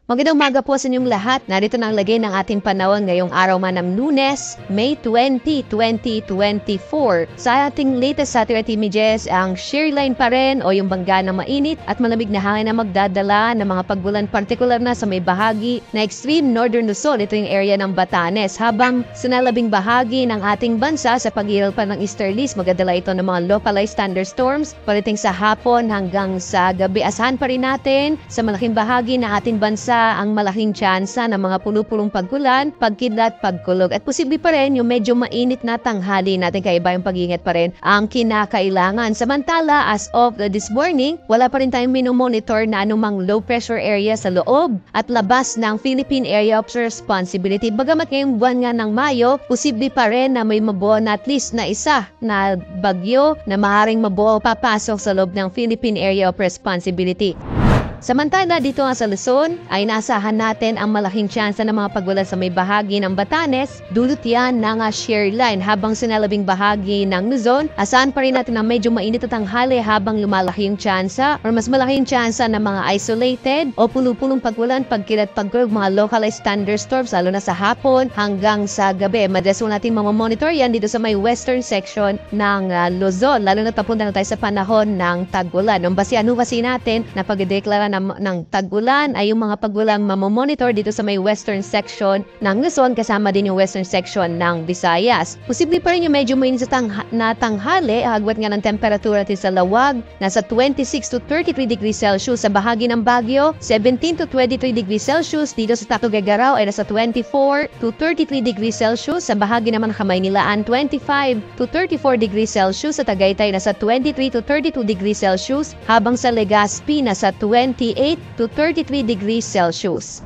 Magandang umaga po sa inyong lahat. Narito na ang lagay ng ating panahon ngayong araw man ng Lunes, May 20, 2024. Sa ating latest satellite images, ang shear line pa rin o yung bangga na mainit at malamig na hangin na magdadala ng mga pagbulan partikular na sa may bahagi na extreme northern Luzon. Ito yung area ng Batanes. Habang sa nalabing bahagi ng ating bansa sa pag-iral pa ng easterlies, magdadala ito ng mga localized thunderstorms paliting sa hapon hanggang sa gabi. Asahan pa rin natin sa malaking bahagi ng ating bansa ang malaking tsansa ng mga pulupulong pagkulan, pagkidlat, pagkulog. At posible pa rin yung medyo mainit na tanghali natin kaya iba yung pag-ingat pa rin ang kinakailangan. Samantala, as of this morning, wala pa rin tayong minomonitor na anumang low pressure area sa loob at labas ng Philippine Area of Responsibility. Bagamat ngayong buwan nga ng Mayo, posible pa rin na may mabuo na at least na isa na bagyo na maaaring mabuo papasok sa loob ng Philippine Area of Responsibility. Samantala dito nga sa Luzon ay naasahan natin ang malaking tsansa ng mga pagbulan sa may bahagi ng Batanes, dulot yan ng shear line. Habang sinalabing bahagi ng Luzon, asahan pa rin natin na medyo mainit at tanghali habang lumalaki yung tsansa or mas malaking tsansa ng mga isolated o pulupulong pagbulan, pagkilat, pagkulog, mga localized thunderstorms lalo na sa hapon hanggang sa gabi. Madalas po natin mamamonitor yan dito sa may western section ng Luzon, lalo na papunta na tayo sa panahon ng tag-ulan. Nung basihan natin na pagdeklara ng tag-ulan ay yung mga pagbulang mamomonitor dito sa may western section ng Luzon kasama din yung western section ng Visayas. Posible pa rin yung medyo mainit na tanghali, agwat nga ng temperatura natin sa Lawag, nasa 26 to 33 degrees Celsius. Sa bahagi ng Baguio, 17 to 23 degrees Celsius. Dito sa Tacloban ay nasa 24 to 33 degrees Celsius. Sa bahagi naman ng Kamaynilaan, 25 to 34 degrees Celsius. Sa Tagaytay, nasa 23 to 32 degrees Celsius. Habang sa Legazpi, nasa 28 to 33 degrees Celsius.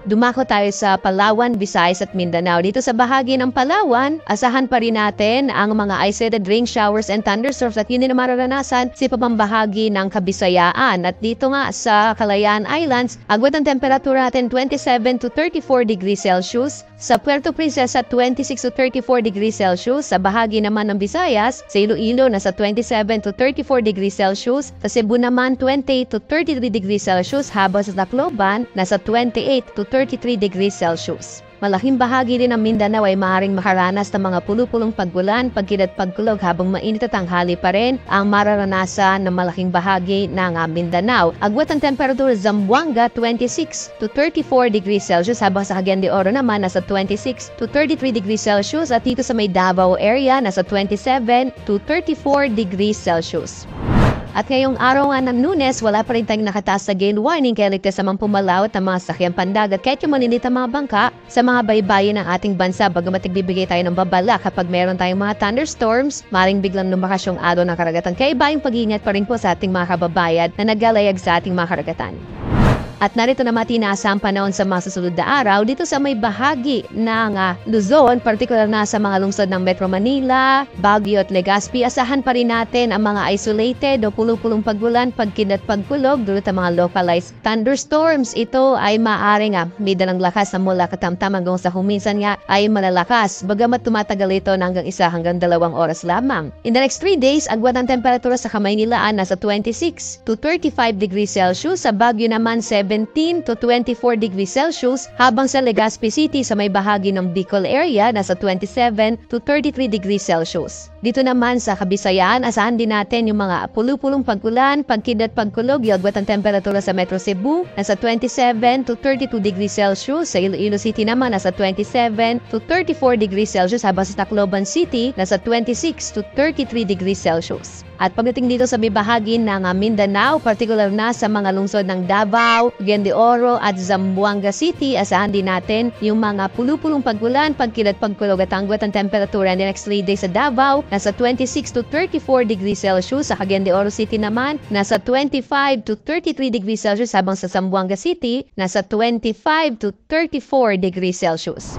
Dumako tayo sa Palawan, Visayas at Mindanao. Dito sa bahagi ng Palawan, asahan pa rin natin ang mga isolated rain showers and thunderstorms at yun din na mararanasan sa pamambahagi ng Kabisayaan. At dito nga sa Kalayaan Islands, agwat ang temperatura natin 27 to 34 degrees Celsius. Sa Puerto Princesa, 26 to 34 degrees Celsius. Sa bahagi naman ng Visayas, sa Iloilo, nasa 27 to 34 degrees Celsius. Sa Cebu naman, 20 to 33 degrees Celsius. Habang sa Tacloban, nasa 28 to 33 degrees Celsius. Malaking bahagi din ng Mindanao ay maaaring makaranas ng mga pulupulong pagbulan, pagkilat, pagkulog habang mainit at tanghali pa rin ang mararanasan ng malaking bahagi ng Mindanao. Agwat ang temperatura sa Zamboanga 26 to 34 degrees Celsius habang sa Cagayan de Oro naman nasa 26 to 33 degrees Celsius at dito sa may Davao area nasa 27 to 34 degrees Celsius. At ngayong araw nga ng Lunes, wala pa rin tayong nakataas sa gale warning kaya ligtas namang pumalawat ang mga sakyang pandagat kahit yung maninit ang mga bangka sa mga baybayin ng ating bansa. Bagamat nagbibigay tayo ng babala kapag meron tayong mga thunderstorms, maring biglang lumakas yung araw ng karagatan. Kaya iba yung pag-iingat pa rin po sa ating mga kababayan na naglalayag sa ating mga karagatan. At narito naman tinasa ang panahon sa mga susunod na araw dito sa may bahagi ng Luzon, partikular na sa mga lungsod ng Metro Manila, Baguio at Legazpi. Asahan pa rin natin ang mga isolated o pulupulong pagbulan, pagkilat, pagkulog, dulot ang mga localized thunderstorms. Ito ay maaaring may dalang lakas na mula katamtam hanggang sa huminsan nga ay malalakas. Bagamat tumatagal ito na hanggang 1 hanggang 2 oras lamang. In the next 3 days, agwat ang temperatura sa Kamaynilaan nasa 26 to 35 degrees Celsius. Sa Baguio naman 17 to 24 degrees Celsius, habang sa Legazpi City sa may bahagi ng Bicol area nasa 27 to 33 degrees Celsius. Dito naman sa Kabisayaan, asahan din natin yung mga pulupulong pagkulan, pagkidat, pagkulog. Agwat ang temperatura sa Metro Cebu nasa 27 to 32 degrees Celsius. Sa Iloilo City naman nasa 27 to 34 degrees Celsius, habang sa Tacloban City nasa 26 to 33 degrees Celsius. At pagdating dito sa may bahagi ng Mindanao, partikular na sa mga lungsod ng Davao, Cagayan de Oro at Zamboanga City, asahan din natin yung mga pulupulong pagkulan, pagkilat, pagkulog at agwat ang temperatura in the next 3 days sa Davao, nasa 26 to 34 degrees Celsius. Sa Cagayan de Oro City naman, nasa 25 to 33 degrees Celsius, habang sa Zamboanga City, nasa 25 to 34 degrees Celsius.